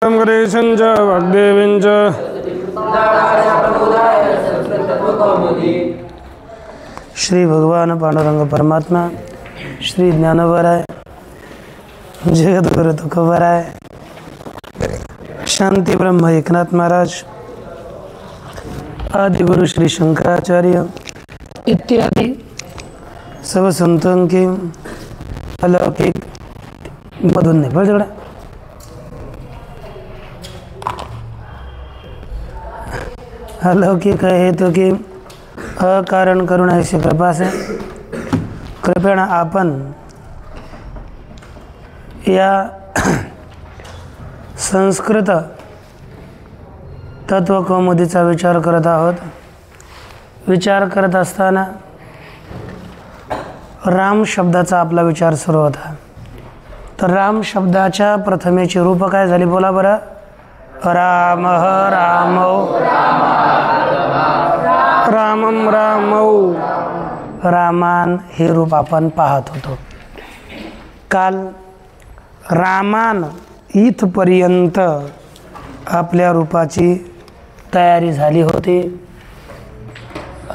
गणेशं च वाग्देवीं च श्री भगवान पांडुरंग परमात्मा, श्री ज्ञानोबराय, जगद्गुरु तुकोबराय, शांति ब्रह्म एकनाथ महाराज, आदि गुरु श्री शंकराचार्य इत्यादि सब संतों की अलौकिक मधुन ने पढ़ जोड़ा अलौकिक हेतु की अकारण करुणा ऐसी कृपा से कृपया आपण या संस्कृत तत्वकौमुदीचा विचार करत आहोत. विचार करत असताना राम शब्दाचा आपला विचार सुरू होता. तर राम शब्दाच्या प्रथमेची रूप काय झाली बोला बरं. राम रामौ रामम रामौ रामान हे रूप आपण पाहत होतो. काल रामान इथपर्यंत आपल्या रूपाची तयारी झाली होती.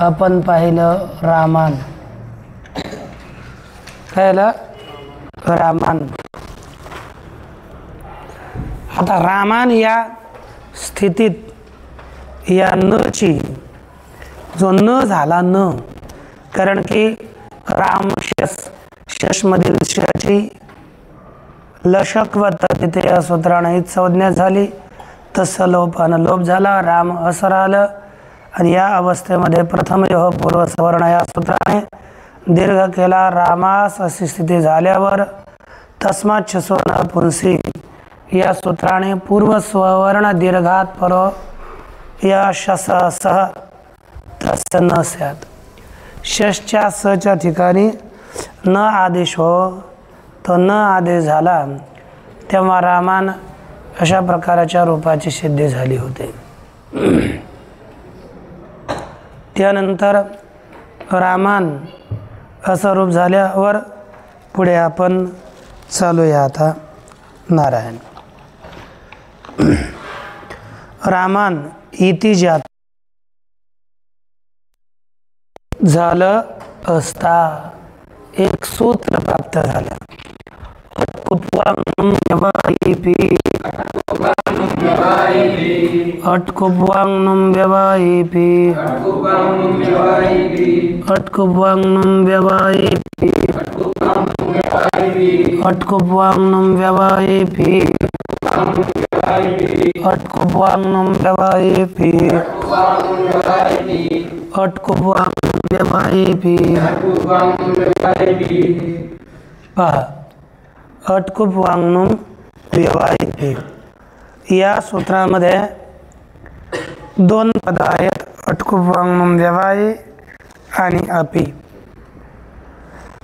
आपण पाहिलं रामान, पाहिलं रामान. आता रामान या स्थितीत या नची जो न झाला न, कारण की राम शश मधील शची लशकवत तिथे या सूत्राने संज्ञा झाली. तसं लोपानं लोप झाला. राम असं राहिलं आणि या अवस्थेमध्ये प्रथम यह पूर्व सवर्ण या सूत्राने दीर्घ केला. रामास अशी स्थिती झाल्यावर तस्मात् स्वर्ण पुंसी या सूत्राने पूर्व स्वर्ण दीर्घात परो या शस सह तस्य न स्यात. शसच्या सच्या ठिकाणी न आदेश हो, तो न आदेश झाला तेव्हा रामान अशा प्रकारच्या रूपाची सिद्धी झाली होती. त्यानंतर रामान असं रूप झाल्यावर पुढे आपण चालूया आता नारायण. रामान इति जात झालं असता एक सूत्र प्राप्त झालं. अटकुप्वांगनुम व्यवायिपि अटकुप्वांगनुम व्यवायिपि अटकुप्वांगनुम व्यवायिपि अटकुप्वांगनुम व्यवायिपि अटकुप्वांगनुम व्यवायिपि अटकुप्वांगनुम व्यवायिपि. पहा, अटकुप्वांगनुम व्यवायिपि या सूत्रामध्ये दोन पद आहेत. अटकुप्वांगनुम व्यवायि आणि अपि.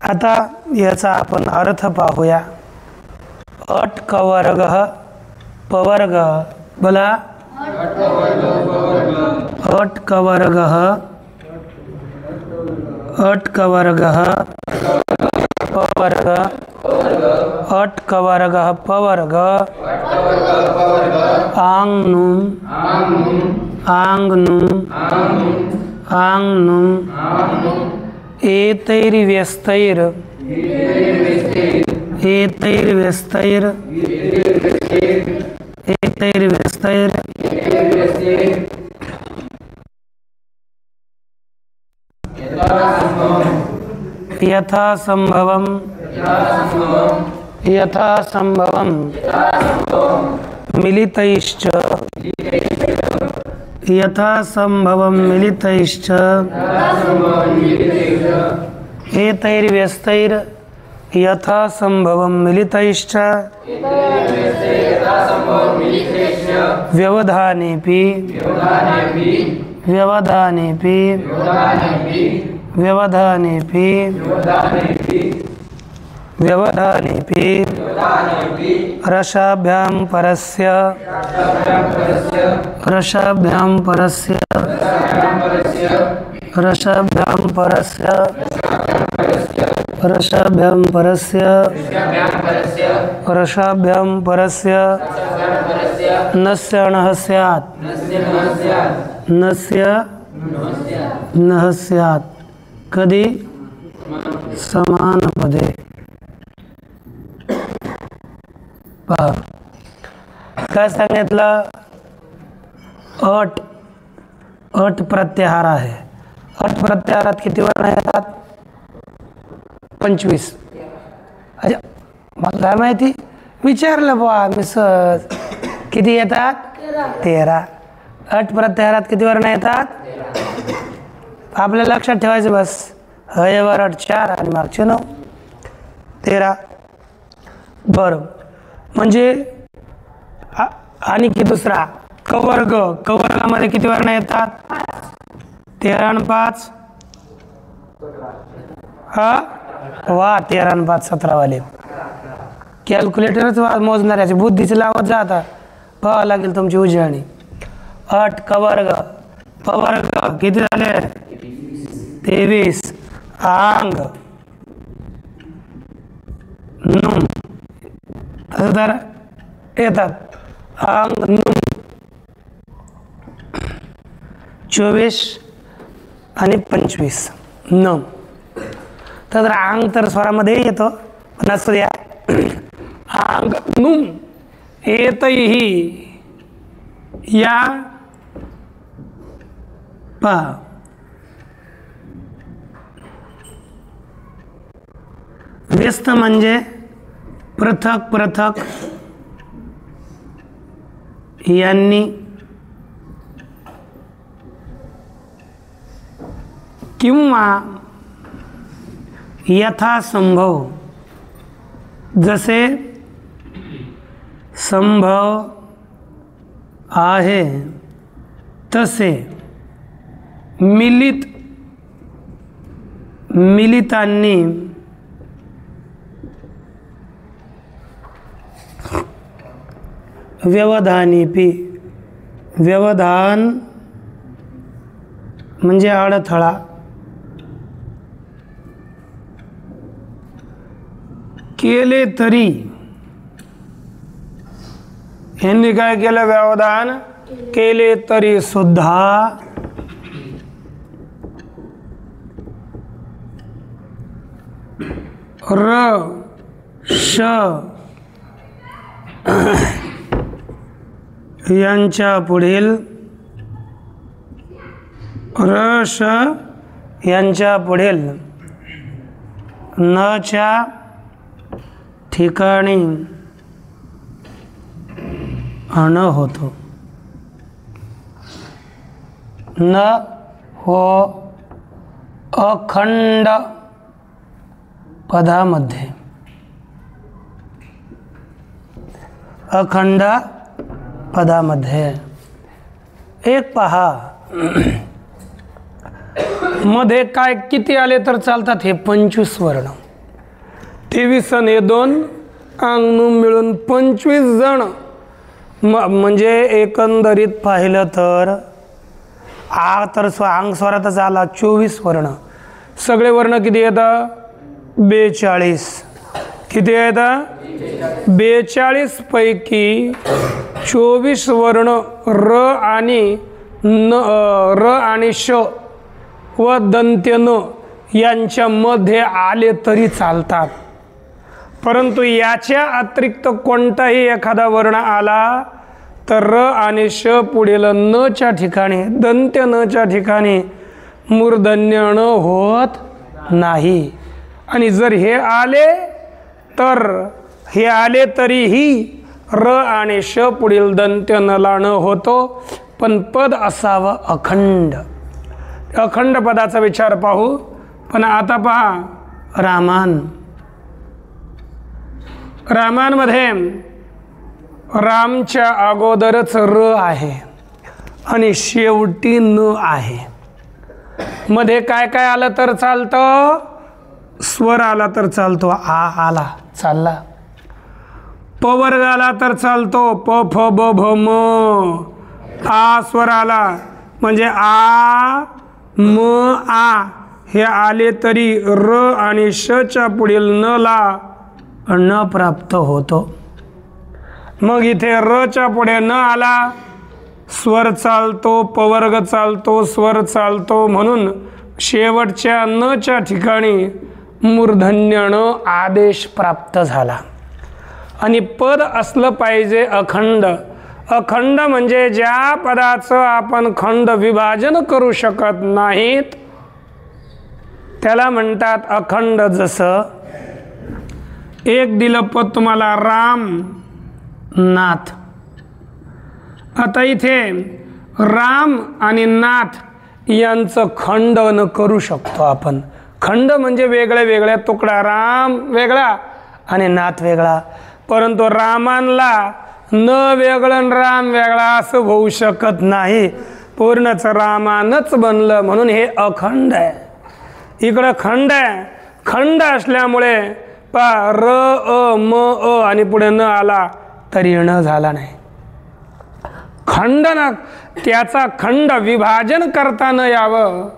आता याचा आपण अर्थ पाहूया. अटकवर्ग पवर्ग बोला. अटकवर्ग अटकवर्ग पवर्ग अटकवर्ग पवर्ग आंगनुम आंगनुम आंगनुम एतैर्व्यस्तैर एतैर्व्यस्तैर एतैर्व्यस्तैर यथा संभवम यथा संभवम मिलितैश्च यथा संभवम मिलितैश्च एतैर्व्यस्तैर यथा संभवम मिलितैश्च व्यवधानेपि व्यवधानेपि व्यवधानेपि व्यवधानेपि रसाभ्यां परस्य रसाभ्यां परस्य रसाभ्यां परस्य रसाभ्याम परस्य नस्य नः स्यात् नस्य नः स्यात् कधी समानपदे। पहा काय सांगितलं, अट प्रत्याहार आहे। अट प्रत्याहारात किती वर्ण येतात? 25। अच्छा, मला काय माहिती, विचारलं बुवा मी सहज, किती येतात? 13। अट प्रत्याहारात किती वर्ण येतात? आपल्या लक्षात ठेवायचं बस, हयवर अट 4 आणि मागचे 9, 13। बरं, म्हणजे आणि की दुसरा कवर्गामध्ये किती वर्ण येतात? 13 आणि 5 हा वा 13 आणि 5 17 वाले। कॅल्क्युलेटरच मोजणाऱ्याची बुद्धीची लावत जाता, पाहावं लागेल तुमची उजळणी। अट कवर्ग पवर्ग किती झाले? 23। आंग नुम तर येतात, आंग नुम 24 आणि 25 नम। तर आंग तर स्वरामध्ये येतो, पण असू द्या, आंग नुम येतही या। पहा व्यस्त म्हणजे पृथक पृथक यांनी किंवा यथासंभव, जसे संभव आहे तसे मिलितांनी व्यवधानीपी, व्यवधान म्हणजे अडथळा, केले तरी, यांनी काय केलं? व्यवधान केले तरी सुद्धा र श यांच्या पुढील रश यांच्या पुढील न च्या ठिकाणी अण होतो। न हो अखंड पदामध्ये, अखंड पदामध्ये एक पहा, मध्ये काय किती आले तर चालतात? हे 25 वर्ण, 23 आणि 2 अंग मिळून 25 जण। म्हणजे एकंदरीत पाहिलं तर अंग स्वरातच आला 24 वर्ण। सगळे वर्ण किती येतात? 42। किती येतात? 42 पैकी 24 वर्ण र आणि श व दंत्य न यांच्यामध्ये आले तरी चालतात, परंतु याच्या अतिरिक्त कोणताही एखादा वर्ण आला तर र आणि श पुढील न च्या ठिकाणी, दंत्य न च्या ठिकाणी मूर्धन्य न होत नाही। आणि जर हे आले तर हे आले तरीही र आणि श पुढील दंत्य नला न होतो, पण पद असावं अखंड। अखंड पदाचा विचार पाहू। पण आता पहा रामांमध्ये रामच्या अगोदरच र आहे आणि शेवटी न आहे। मध्ये काय काय आलं तर चालतं? स्वर आला तर चालतो, आ आला चालला। प वर्ग आला तर चालतो, प फ ब भ म। आ स्वर आला म्हणजे आ म आ हे आले तरी र आणि शच्या पुढील न ला न प्राप्त होतो. मग इथे र च्या पुढे न आला, स्वर चालतो, पवर्ग चालतो, स्वर चालतो, म्हणून शेवटच्या न च्या ठिकाणी मूर्धन्य ण आदेश प्राप्त झाला. आणि पद असलं पाहिजे अखंड. अखंड म्हणजे ज्या पदाचं आपण खंड विभाजन करू शकत नाहीत त्याला म्हणतात अखंड. जसं एक दिलं पद तुम्हाला राम नाथ. आता इथे राम आणि नाथ यांचं खंडन करू शकतो आपण. खंड म्हणजे वेगळ्या वेगळ्या तुकडा, राम वेगळा आणि नाथ वेगळा. परंतु रामानला न वेगळं राम वेगळा असं होऊ शकत नाही. पूर्णच रामानच बनलं, म्हणून हे अखंड आहे. इकडं खंड आहे. खंड असल्यामुळे पा र अ म अ आणि पुढे न आला तरी न झाला नाही. खंड ना, त्याचा खंड विभाजन करता न यावं.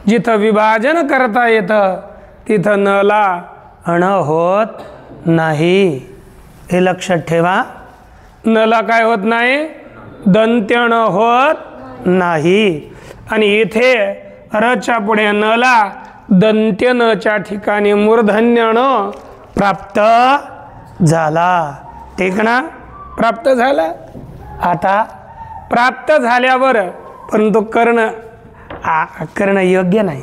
जिथं विभाजन करता येतं तिथं न ला अण होत नाही. हे लक्षात ठेवा. नला काय होत नाही? दंत्यण होत नाही. आणि इथे रच्या पुढे नला दंत्यनच्या ठिकाणी मूर्धन्यण प्राप्त झाला. ठीक ना? प्राप्त झाला. आता प्राप्त झाल्यावर परंतु कर्ण योग्य नाही.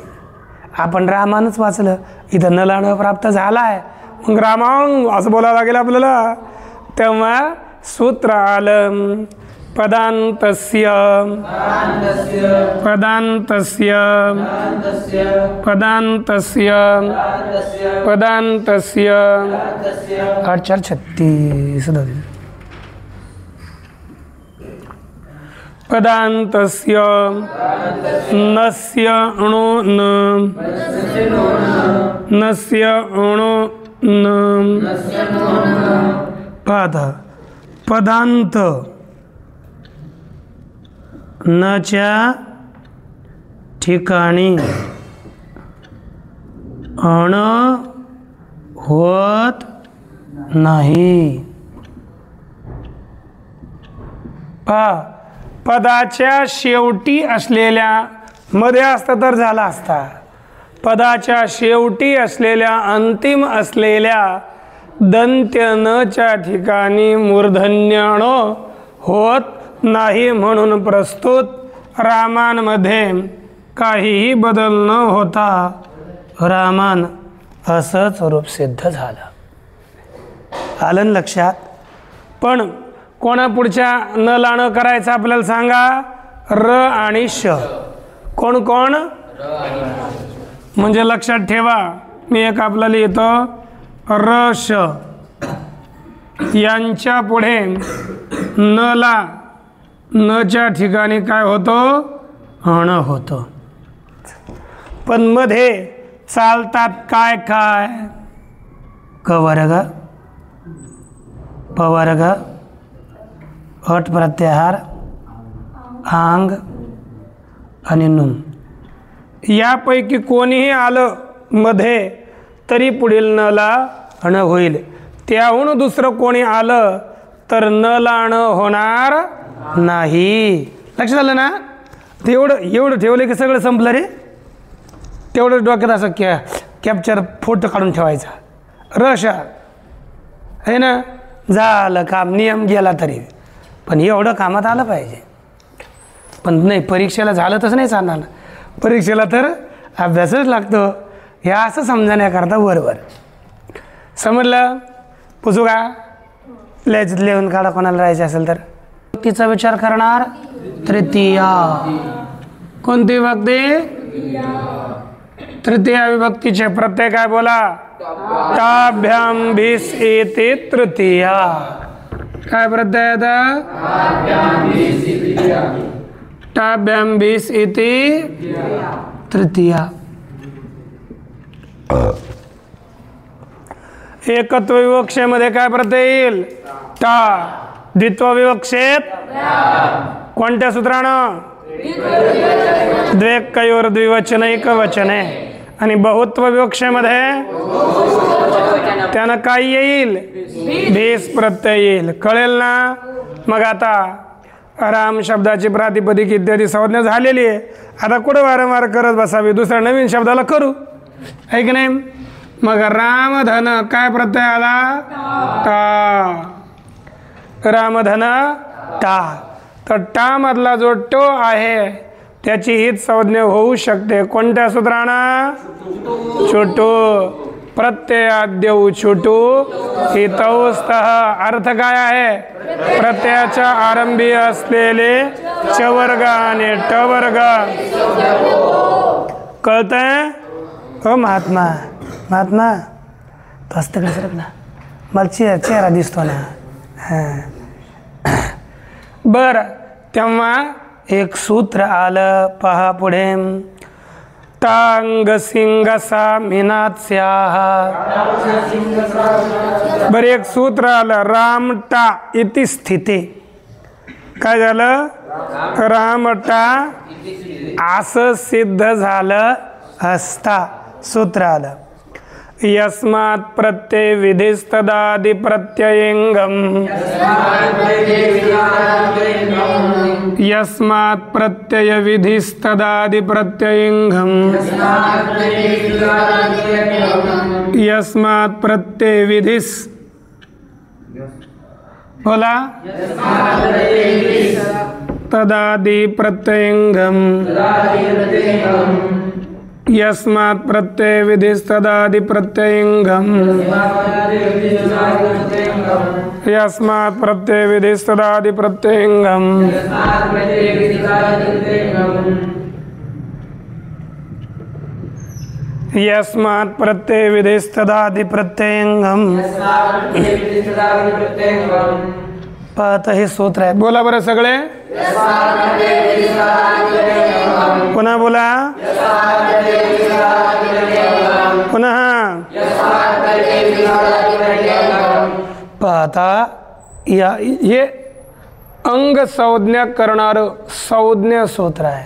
आपण रामानच वाचलं, इथं नलानं प्राप्त झाला आहे, मग रामांग असं बोलावं लागेल आपल्याला. तेव्हा सूत्र आलं पदांतस्य पदांतस्य पदांतस्य पदांतस्य 8×4=36 पदांतस्य नस्य अणो न नस्य अणो न पदांत नच्या ठिकाणी अण होत नाही. पदाच्या शेवटी असलेल्या, मध्ये असतं तर झाला असता, पदाच्या शेवटी असलेल्या अंतिम असलेल्या दंत्य नच्या ठिकाणी मूर्धन्यण होत नाही. म्हणून प्रस्तुत रामांमध्ये काहीही बदल न होता रामान असंच रूप सिद्ध झालं. आलं लक्षात? पण कोणा पुढच्या न लाणं करायचं आपल्याला सांगा? र आणि श. कोण कोण? म्हणजे लक्षात ठेवा, मी एक आपल्याला लिहितो. र श यांच्या पुढे न ला नच्या ठिकाणी काय होतो? अण होतो. पण मध्ये चालतात काय काय? कवर्ग, पवर्ग, अट प्रत्याहार, आंग आणि नुम. यापैकी कोणीही आलं मध्ये तरी पुढील न ला अण होईल. त्याहून दुसरं कोणी आलं तर न ला अण होणार नाही. लक्षात आलं ना? एवढं ठेवलं की सगळं संपलं रे. तेवढं डोक्यात असं कॅप्चर फोटो काढून ठेवायचा. रशा आहे ना, झालं काम, नियम गेला तरी. पण एवढं कामात आलं पाहिजे. पण नाही, परीक्षेला झालं तसं नाही चालणार ना. परीक्षेला तर अभ्यासच लागतो. हे असं समजण्याकरता बरोबर समजलं. पुसू का? लिहून काढा कोणाला राहायचं असेल तर. तिचा विचार करणार तृतीया. कोणती विभक्ती? तृतीया विभक्तीचे प्रत्यय काय बोला? ताभ्याम भिस इति तृतीया. काय प्रत्यय आता? ताभ्याम भिस इति तृतीया. एकत्व विवक्षेमध्ये काय प्रत्यय येईल? टा. द्वित्व विवक्षेत कोणत्या सूत्रानं? द्वेकयोर द्विवचनैक वचने. आणि बहुत्व विवक्षेमध्ये त्यानं काय येईल? भेस प्रत्यय येईल. कळेल ना? मग आता राम शब्दाची प्रातिपदिक इत्यादी संज्ञा झालेली आहे. आता कुठं वारंवार करत बसावी? दुसऱ्या नवीन शब्दाला करू, आहे की नाही? मग रामधन काय प्रत्यय आला? टा. रामधन टा. तर टा मधला जो टो आहे त्याची हीच संज्ञा होऊ शकते. कोणत्या सूत्रानं? छोटू. प्रत्ययाद्यौ छोटू हितौस्तः. अर्थ काय आहे? प्रत्ययाच्या आरंभी असलेले च वर्ग आणि ट वर्ग. कळतंय? हो महात्मा, महात्मा तस्त कसरत ना, मला चेहरा दिसतो ना. बर, तेव्हा एक सूत्र आलं पहा पुढे. टांग सिंगसा मिनात्स्याः. बर, एक सूत्र आलं रामटा इति स्थिते. काय झालं? रामटा असं सिद्ध झालं असता सूत्र आलं. यस्मात् प्रत्यय विधिस्तदादि प्रत्ययंगम. यस्मात् प्रत्यय विधिस्तदादि प्रत्ययंगम. यस्मात् प्रत्यय विधिस. बोला. तदादि प्रत्ययंगम. यस्मात् प्रत्यय विधिस्तदादि प्रत्ययंगम. यस्मात् प्रत्यय विधिस्तदादि प्रत्ययंगम. यस्मात् प्रत्यय विधिस्तदादि प्रत्ययंगम. पाहता हे सूत्र आहे. बोला बरं सगळे. पुन्हा बोला. पुन्हा. पाहता या हे अंग संज्ञा करणारं संज्ञा सूत्र आहे.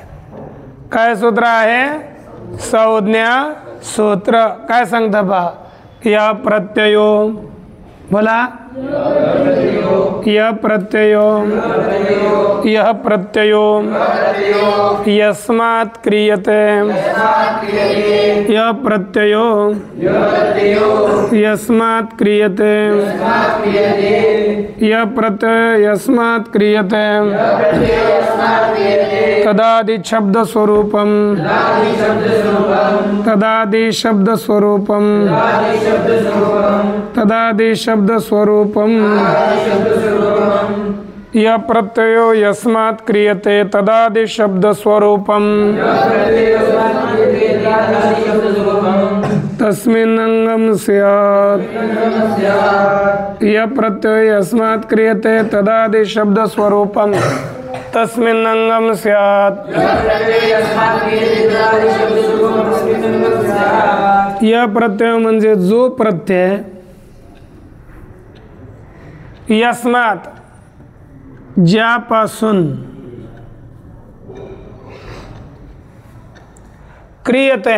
काय सूत्र आहे? संज्ञा सूत्र. काय सांगता पहा. या प्रत्ययो. बोला. यह प्रत्ययो. यह प्रत्ययो यस्मात् क्रियते. यह प्रत्ययो यस्मात् क्रियते. यह प्रत्यय यस्मात् क्रियते. तदादि शब्द स्वरूपम. तदादि शब्द स्वरूपम. तदादि शब्द स्वरूपम. यह प्रत्ययो यस्मात् क्रियते तदादि शब्द स्वरूपम. तस्मिन् अंगम स्यात्. यह प्रत्यय यस्मात् क्रियते तदादि शब्द स्वरूपम. तस्मिन् अंगम स्यात्. यह प्रत्यय म्हणजे जो प्रत्यय यस्मात् ज्यापासून क्रियते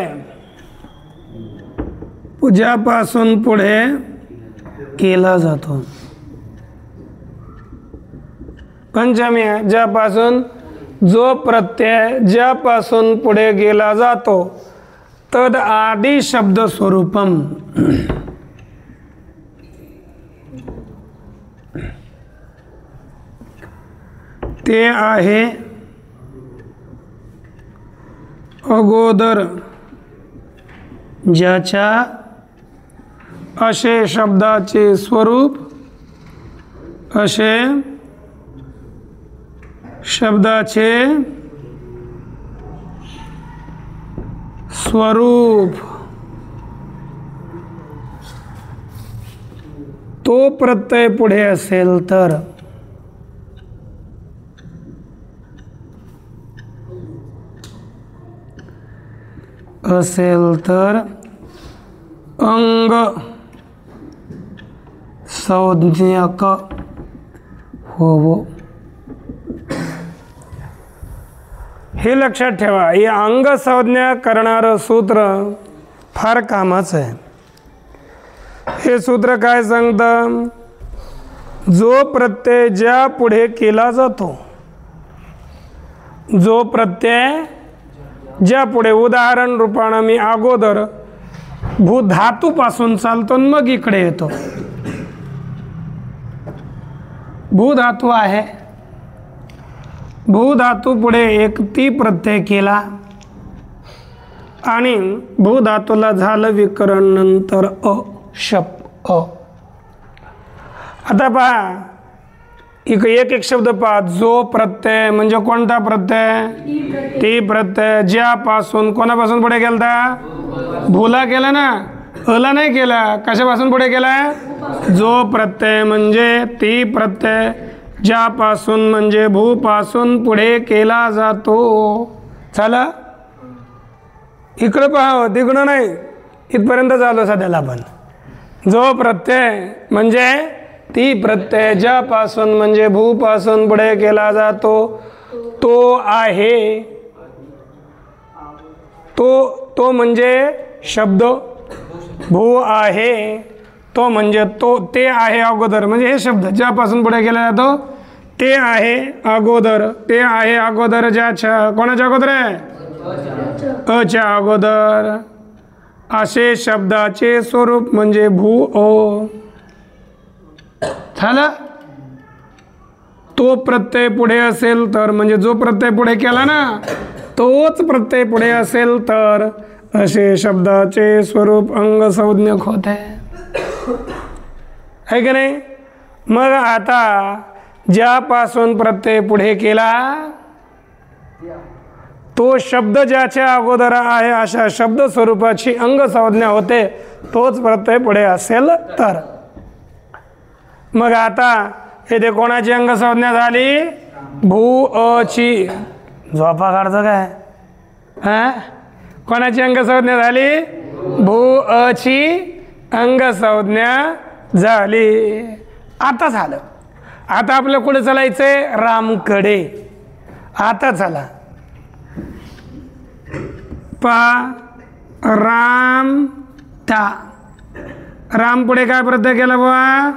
ज्यापासून पुढे केला जातो. पंचमी आहे. ज्यापासून जो प्रत्यय ज्यापासून पुढे गेला जातो तद आदि शब्द स्वरूपम. ते आहे अगोदर ज्याच्या असे शब्दाचे स्वरूप. असे शब्दाचे स्वरूप. तो प्रत्यय पुढे असेल तर अंग संज्ञक होवो. हे लक्षात ठेवा. हे अंग संज्ञा करणारं सूत्र फार कामाचं आहे. हे सूत्र काय सांगतं, जो प्रत्यय ज्या पुढे केला जातो, जो प्रत्यय ज्या पुढे, उदाहरण रूपानं मी अगोदर भूधातूपासून चालतो मग इकडे येतो. भूधातू आहे, भूधातू पुढे एक ती प्रत्यय केला आणि भूधातूला झालं विकरण, नंतर शप अ. आता पहा एक एक शब्द पहा. जो प्रत्यय म्हणजे कोणता प्रत्यय, ती प्रत्यय ज्यापासून, कोणापासून पुढे केलता, भूला केला ना, अला नाही केला. कशापासून पुढे केला, जो प्रत्यय म्हणजे ती प्रत्यय ज्यापासून म्हणजे भूपासून पुढे केला जातो. चला इकडं पहा, तिकडं नाही, इथपर्यंत झालो सध्याला आपण. जो प्रत्यय म्हणजे ती प्रत्यय ज्यापासून म्हणजे भूपासून पुढे केला जातो, तो आहे, तो म्हणजे शब्द, भू आहे, तो म्हणजे तो, ते आहे अगोदर, म्हणजे हे शब्द ज्यापासून पुढे केला जातो ते आहे अगोदर. ते आहे अगोदर ज्याच्या, कोणाच्या अगोदर आहे, अच्या अगोदर. असे शब्दाचे स्वरूप म्हणजे भू ओ. झालं. तो प्रत्यय पुढे असेल तर, म्हणजे जो प्रत्यय पुढे केला ना तोच प्रत्यय पुढे असेल तर असे शब्दाचे स्वरूप अंगसंज्ञक होते, है की नाही. मग आता ज्यापासून प्रत्यय पुढे केला तो शब्द ज्याच्या अगोदर आहे अशा शब्द स्वरूपाची अंगसंज्ञा होते, तोच प्रत्यय पुढे असेल तर. मग आता येथे कोणाची अंगसंज्ञा झाली, भू अची. झोपा काढतो काय, हा, कोणाची अंगसंज्ञा झाली, भू अची अंगसंज्ञा झाली. आता झालं. आता आपलं कुठे चालायचंय, रामकडे. आता चला पा, राम ता. राम पुढे काय प्रत्यय केला बुवा,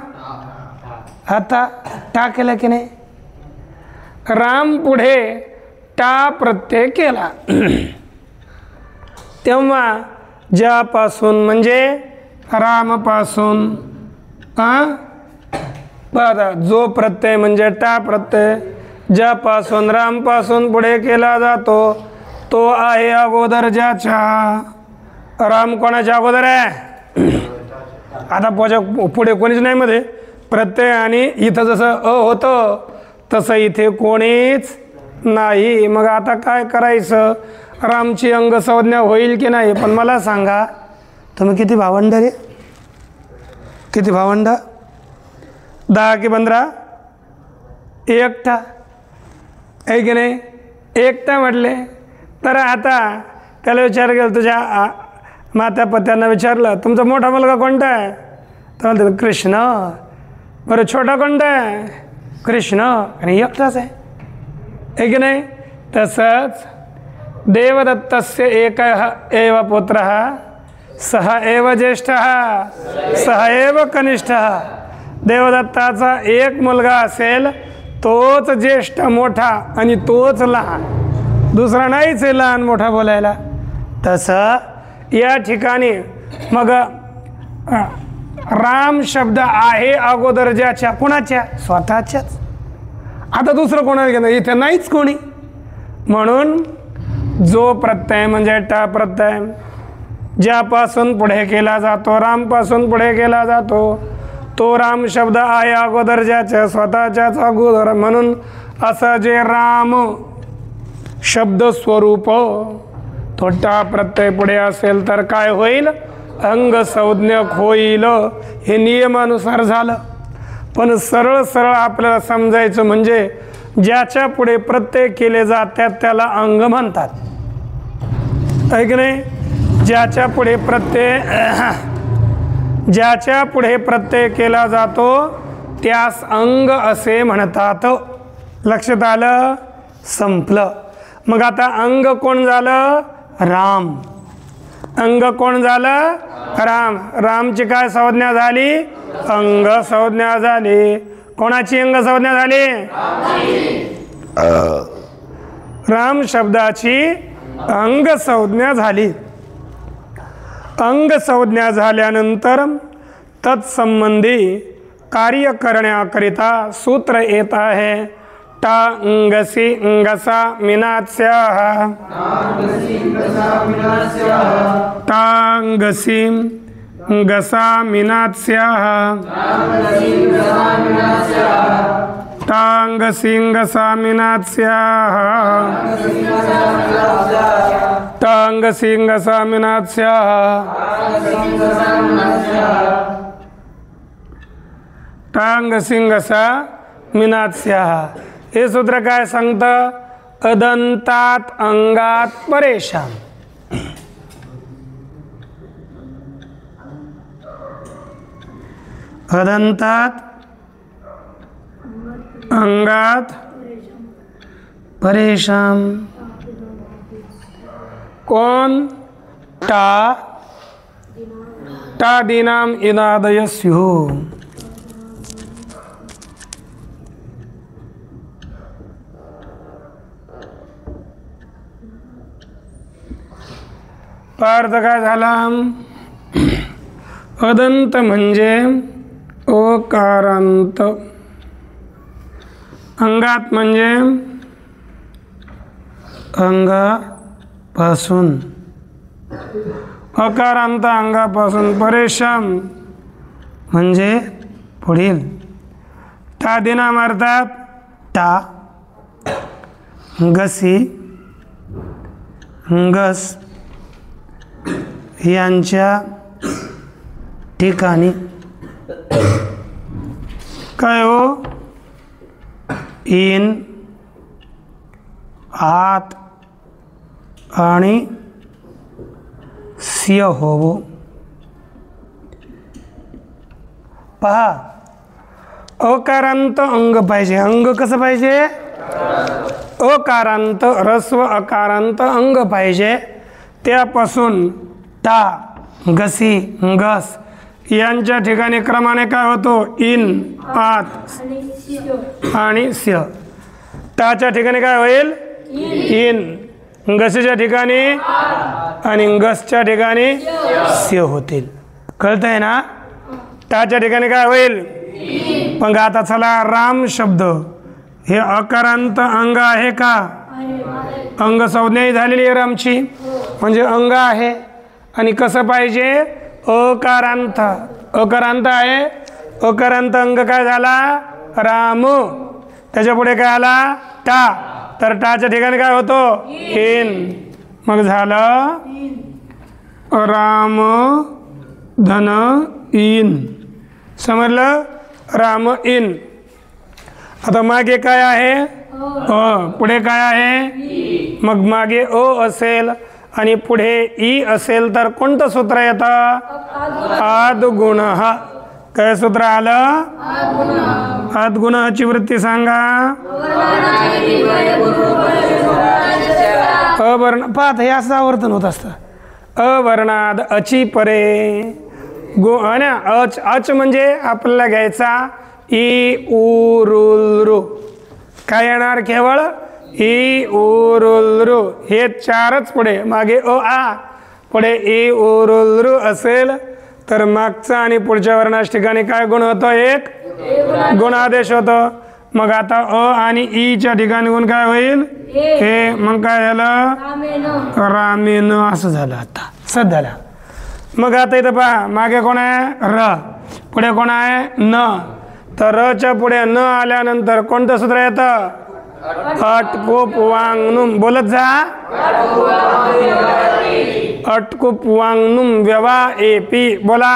आता टा केला की नाही. राम पुढे टा प्रत्यय केला तेव्हा ज्यापासून म्हणजे रामपासून, बघा जो प्रत्यय म्हणजे टा प्रत्यय ज्यापासून रामपासून पुढे केला जातो तो आहे अगोदर ज्याच्या. राम कोणाच्या अगोदर आहे, आता पुढे कोणीच नाही मध्ये प्रत्यय, आणि इथं जसं अ होतं तसं इथे कोणीच नाही. मग आता काय करायचं, रामची अंगसंज्ञा होईल की नाही. पण मला सांगा तुम्ही किती भावंड रे, किती भावंड, 10 की 15, एकटा आहे की नाही. एकटा म्हटले तर आता त्याला विचार केला, तुझ्या माता पत्यांना विचारलं तुमचा मोठा मुलगा कोणता आहे, तर म्हणतात कृष्ण. बरं छोटा कोणता आहे, कृष्ण. आणि एकटाच आहे की नाही. तसंच देवदत्तस्य एकः एव पुत्रः सह एव ज्येष्ठः सह एव कनिष्ठः. देवदत्ताचा एक मुलगा असेल तोच ज्येष्ठ मोठा आणि तोच लहान, दुसरा नाहीच आहे लहान मोठा बोलायला. तसं या ठिकाणी मग राम शब्द आहे अगोदर ज्याच्या, कुणाच्या, स्वतःच्याच. आता दुसरं कोणाला घेणं, इथे नाहीच कोणी. म्हणून जो प्रत्यय म्हणजे टा प्रत्यय ज्यापासून पुढे केला जातो, रामपासून पुढे केला जातो, तो राम शब्द आहे अगोदर ज्याच्या, स्वतःच्याच अगोदर. म्हणून असं जे राम शब्द स्वरूप तो टा प्रत्यय पुढे असेल तर काय होईल, अंगसंज्ञक होईल. हे नियमानुसार झालं. पण सरळ सरळ आपल्याला समजायचं म्हणजे ज्याच्या पुढे प्रत्यय केले जातात त्याला अंग म्हणतात, आहे की नाही. ज्याच्या पुढे प्रत्यय केला जातो त्यास अंग असे म्हणतात. लक्षात आलं, संपलं. मग आता अंग कोण झालं, राम. अंग कोण झालं? राम. रामची काय संज्ञा झाली? अंग संज्ञा झाली. कोणाची अंग संज्ञा झाली? राम शब्दाची अंग संज्ञा झाली. अंग संज्ञा झाल्यानंतर तत्संबंधी कार्य करण्याकरिता सूत्र येत आहे टांगसी अंगसा मिनास्याः. टांगसी अंगसा मिनास्याः. टांगसी अंगसा मिनास्याः. टांगसी अंगसा मिनास्याः. टांगसी अंगसा मिनास्याः. हे सूत्र काय सांगतं? अदंतात अंगात परेशान. अदंतात अंगात परेशान. कोण? टा. टा दीनाम इनादय स्युः. अर्थ काय झाला? अदंत म्हणजे अकारांत. अंगात म्हणजे अंगापासून. अकारांत अंगापासून. परेशान म्हणजे पुढील. टा दिनाम अर्थात टा, गसी, गस यांच्या ठिकाणी काय हो? इन, आत आणि सिय होवो. पहा, अकारांत अंग पाहिजे. अंग कसं पाहिजे? अकारांत ह्रस्व अकारांत अंग पाहिजे. त्यापासून टा, गसी, गस यांच्या ठिकाणी क्रमाने काय होतो? इन, आत आणि स्य. टाच्या ठिकाणी काय होईल? इन. गसीच्या ठिकाणी आणि गसच्या ठिकाणी स्य होतील. कळतंय ना? टाच्या ठिकाणी काय होईल? मग आता चला, राम शब्द हे अकारांत अंग आहे का? अंग संज्ञा झालेली आहे रामची, म्हणजे अंग आहे. आणि कसं पाहिजे? अकारांत. अकारांत आहे. अकारांत अंग काय झाला? राम. त्याच्या पुढे काय आला? टा. तर टाच्या ठिकाणी काय होतो? इन. मग झालं राम धन इन. समजलं? राम इन. आता मागे काय आहे? अ. पुढे काय आहे? मग मागे अ असेल आणि पुढे ई असेल तर कोणतं सूत्र येतं? आद्गुण. काय सूत्र आलं? आद्गुणाची वृत्ती सांगा. अवर्ण. पाहत हे असं आवर्तन होत असतं. अवर्णाद अची परे गो. अच. अच म्हणजे आपल्याला घ्यायचा ई उ रुल रू. काय येणार? केवळ ई उ रुल रू. हे चारच पुढे. मागे अ आ, पुढे ई उ रुल रू असेल तर मागचा आणि पुढच्या वर्णाच्या ठिकाणी काय गुण होतो? एक गुणादेश होतो. मग आता अ आणि ईच्या ठिकाणी गुण काय होईल? हे. मग काय झालं? रामेन असं झालं. आता सध्याला. मग आता इथं पहा, मागे कोण आहे? र. पुढे कोण आहे? न. तर रच्या पुढे न आल्यानंतर कोणतं सूत्र येतं? अटकुप वांगनुम. बोलत जा. अटकुप वांगनुम व्यवा एपी. बोला.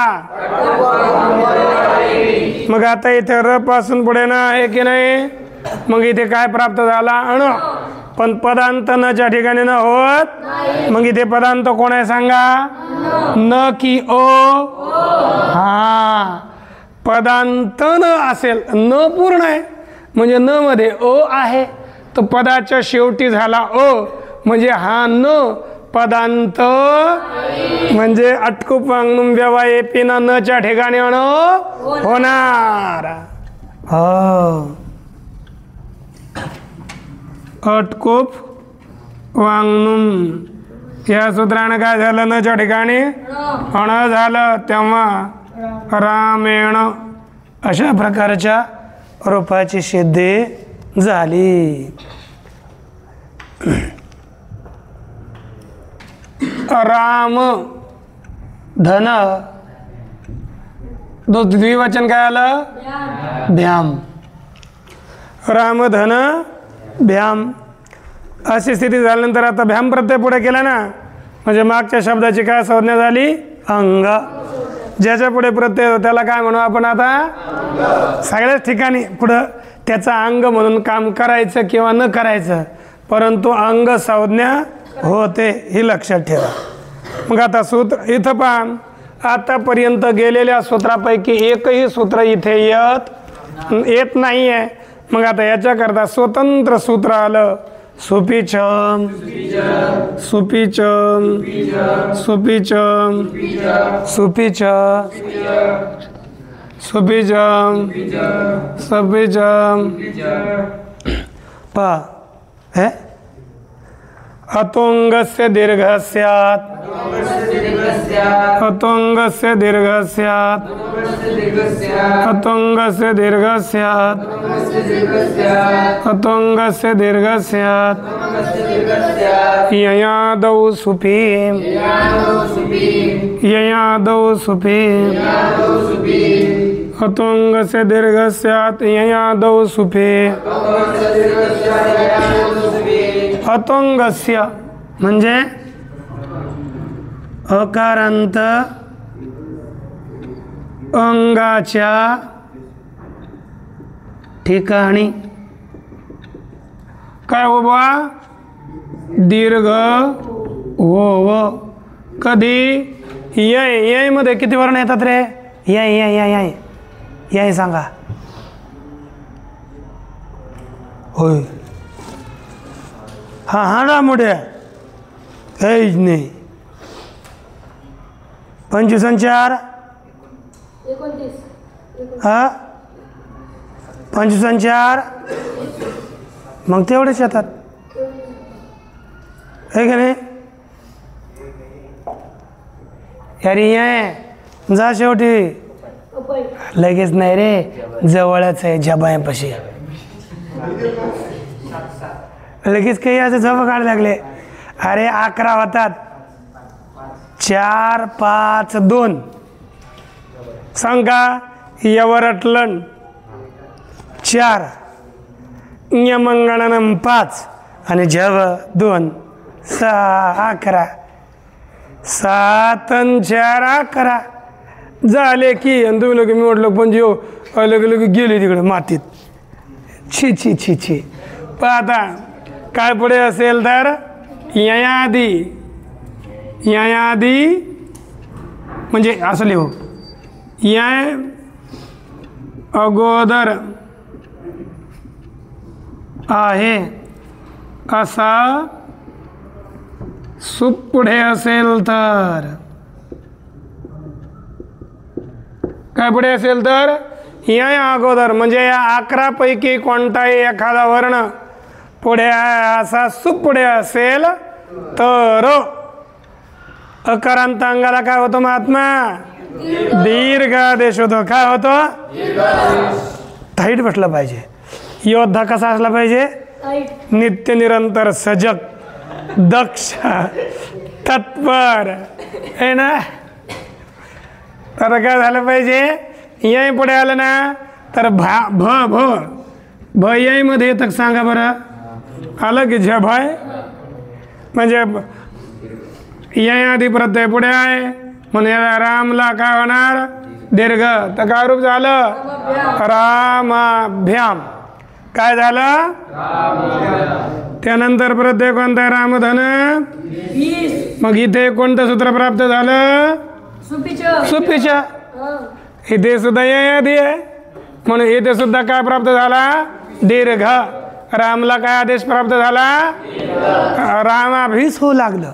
मग आता इथे र पासून पुढे न आहे की नाही? मग इथे काय प्राप्त झाला? अण. पण पदांत नच्या ठिकाणी न होत. मग इथे पदांत कोण आहे सांगा? न की ओ? हा. पदांत न असेल, न पूर्ण आहे म्हणजे न मध्ये ओ आहे, तर पदाच्या शेवटी झाला ओ म्हणजे हा न पदांत म्हणजे अटकूप वांगणूम व्यवा एपिना नच्या ठिकाणी होणार. अटकूप वांगणूम या सूत्राने काय झालं, नच्या ठिकाणी अण झालं, तेव्हा रामेण अशा प्रकारच्या रूपाची सिद्धी झाली. राम धन द्विवचन काय आलं, भ्याम. राम धन भ्याम अशी स्थिती झाल्यानंतर आता भ्याम प्रत्यय पुढे केला ना, म्हणजे मागच्या शब्दाची काय संज्ञा झाली, अंग. ज्याच्या पुढे प्रत्यय त्याला काय म्हणू आपण आता, सगळ्याच ठिकाणी पुढं त्याचा अंग म्हणून काम करायचं किंवा न करायचं, परंतु अंग संज्ञा होते हे लक्षात ठेवा. मग आता सूत्र इथं पहा, आतापर्यंत गेलेल्या सूत्रापैकी एकही सूत्र इथे येत नाही आहे. मग आता याच्याकरता स्वतंत्र सूत्र आलं, सुपीचम सुपीचम सुपीचम सुपीचम सुपीचम सुपीचम. पहा हे अतोंगस्य दीर्घ स्यात्, अतोंगस्य दीर्घ स्यात्, अतोंगस्य दीर्घ स्यात्, अतोंगस्य दीर्घ स्यात्. ययादौ सुपीम, ययादौ सुपीम, अतोंगस्य दीर्घ स्यात् ययादौ सुपे. अतोंगस्य म्हणजे अकारांत अंगाच्या ठिकाणी काय हो बा, दीर्घ हो. कधी यय, यय मध्ये किती वर्ण येतात रे, यय यय यय यय यय सांगा. होय हा मोठ्या काहीच नाही. 25 हा 25 मग तेवढेच येतात आहे का नाही. अरे ये जा शेवटी लगेच नाही रे, जवळच आहे झबायापाशी. लगेच काही असं झब काढ लागले. अरे 11 होतात, 4 5 2 सांगा. यवरटलन 4 यमंगणनम 5 आणि झब 2 6 11. 7 आणि 4 11 झाले की. आणि तुम्ही लोक मी म्हटलं पण जेव लगे गेले तिकडे मातीत. छी छी छी छी. पण आता काय पुढे असेल तर ययादी, ययादी म्हणजे असं लिहू, यय अगोदर आहे असा सुप पुढे असेल तर काय पुढे असेल तर यय अगोदर म्हणजे या 11 पैकी कोणताही एखादा वर्ण पुढे असा सुप पुढे असेल तर अकारांत अंगाला काय होतो महात्मा, दीर्घ आदेश होतो. काय होतो, थाईट बसला पाहिजे. योद्धा कसा असला पाहिजे, नित्य निरंतर सजग दक्ष तत्पर आहे ना. तर काय झालं पाहिजे, यय पुढे आलं ना तर भ यय मध्ये येतं सांगा बरं. आलं की झ भय म्हणजे यय आधी प्रत्यय पुढे आहे म्हणून या रामला काय होणार, दीर्घ. तर काय रूप झालं, रामाभ्याम. काय झालं, त्यानंतर प्रत्यय कोणता, रामधन. मग इथे कोणतं सूत्र प्राप्त झालं, सुपीच. इथे सुद्धा यय आधी आहे म्हणून इथे सुद्धा काय प्राप्त झाला, दीर्घ. रामला काय आदेश प्राप्त झाला, रामाभीस होऊ लागलं.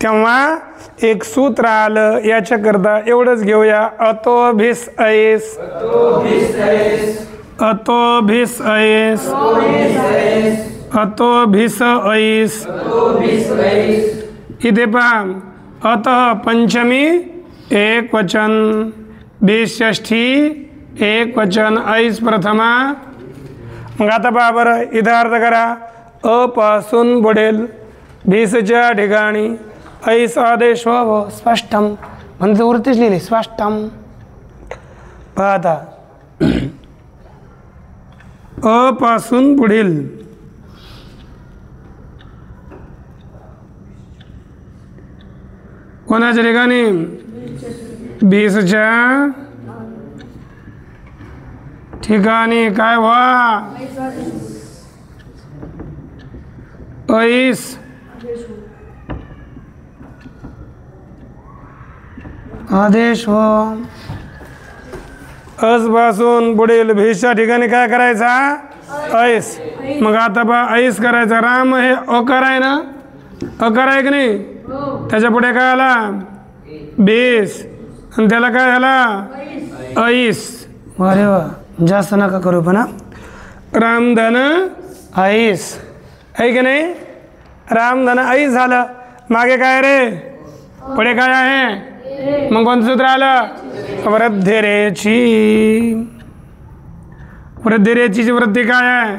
तेव्हा एक सूत्र आलं. याच्याकरता एवढंच घेऊया. अतोभिस ऐस, अतोभिस ऐस, अतोभिस ऐस. इथे पहा, अतः पंचमी एक वचन, भिस षष्ठी एक वचन, ऐस प्रथमा. मग आता पहा बरं, इथं अर्थ करा. अ पासून बुडेल, भिसच्या ठिकाणी ऐस आदेश व्हावं. स्पष्टम म्हणजे वरतीच लिहिले स्पष्टम. पहा आता, अ पासून पुढील कोणाच्या ठिकाणी? भिसच्या ठिकाणी काय व्हा? ऐस आदेश हो. अस पासून पुढील भिसच्या ठिकाणी काय करायचा? ऐस. मग आता बा ऐस करायचा. राम हे अकार आहे ना, अकार आहे की नाही? त्याच्या पुढे काय आला? भिस. आणि त्याला काय झाला? ऐस. अरे वा, जास्त नका करू पण. रामधन ऐस आहे की नाही? रामधन ऐस झालं. मागे काय रे? पुढे काय आहे? मग कोणतं सूत्र आलं? वृद्धिरेची. वृद्धिरेची वृत्ती काय आहे?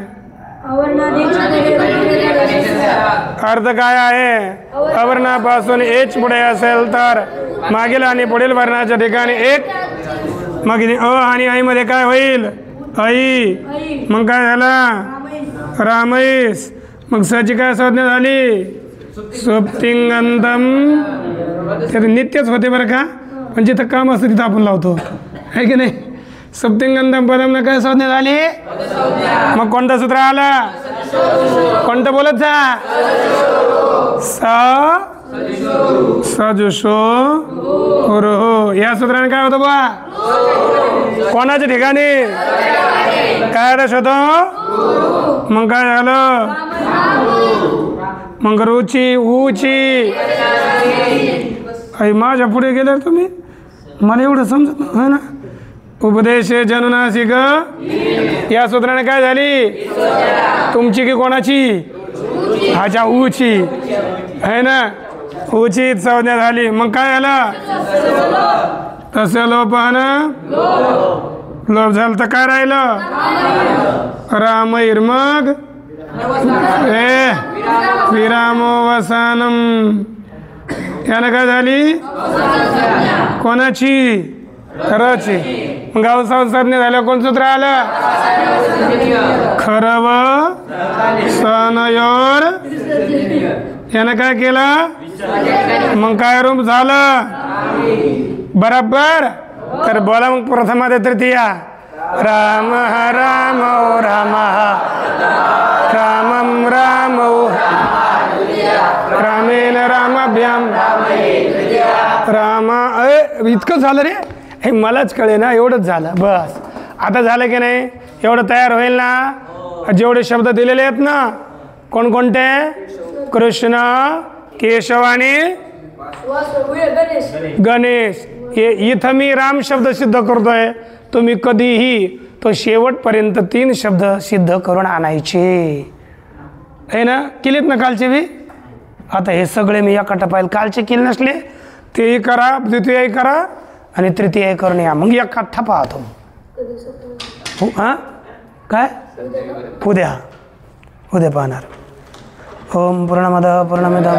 अर्थ काय आहे? अवर्णापासून एच पुढे असेल तर मागील आणि पुढील वर्णाच्या ठिकाणी एक. मग अ आणि आई मध्ये काय होईल? आई. मग काय झाला? रामैस. मग सची काय संज्ञा झाली? सुप्तिंगंतम. ते नित्यच होते बरं का, पण जिथं काम असतं तिथं आपण लावतो, आहे की नाही? सुप्तिंगंतम पदम काय संज्ञा झाली? मग कोणतं सूत्र आलं? कोणतं बोलत जा? सजुषो रुहो. या सूत्राने काय होतं बा? कोणाच्या ठिकाणी? काय रस होतो? मग काय झालं? मग रुची उची. माझ्या पुढे गेले तुम्ही, मला एवढं समजत नाही ना. उपदेश जनुनासिक. या सूत्राने काय झाली? तुमची की कोणाची? ह्याच्या उची आहे ना, उचित संज्ञा झाली. मग काय झालं? तसं लोपन लोप झालं तर काय राहिलं? रामैर. मग विरामो वसानम. यानं काय झाली? कोणाची? खरंची. मग गाव संज्ञा झालं. कोण सूत्र आलं? खरव सनयोर. यानं काय केलं? मग काय रूप झालं? बरोबर. तर बोला मग प्रथमा ते तृतीया. राम राम राम रामम राम रामेण रामाभ्याम रामा. इतकं झालं रे? हे मलाच कळे ना, एवढंच झालं बस. आता झालं की नाही? एवढं तयार होईल ना? जेवढे शब्द दिलेले आहेत ना, कोणकोणते? कृष्ण, केशव आणि गणेश. हे इथं मी राम शब्द सिद्ध करतोय. तुम्ही कधीही तो शेवटपर्यंत 3 शब्द सिद्ध करून आणायचे आहे ना. केलेत ना कालचे बी? आता हे सगळे मी एका टप्प्याला कालचे केले नसले तेही करा, द्वितीयही करा आणि तृतीय करून या. मग एका ठप्पा होतो. हां काय? उद्या पाहणार. ओम पूर्णमद पूर्णमिदं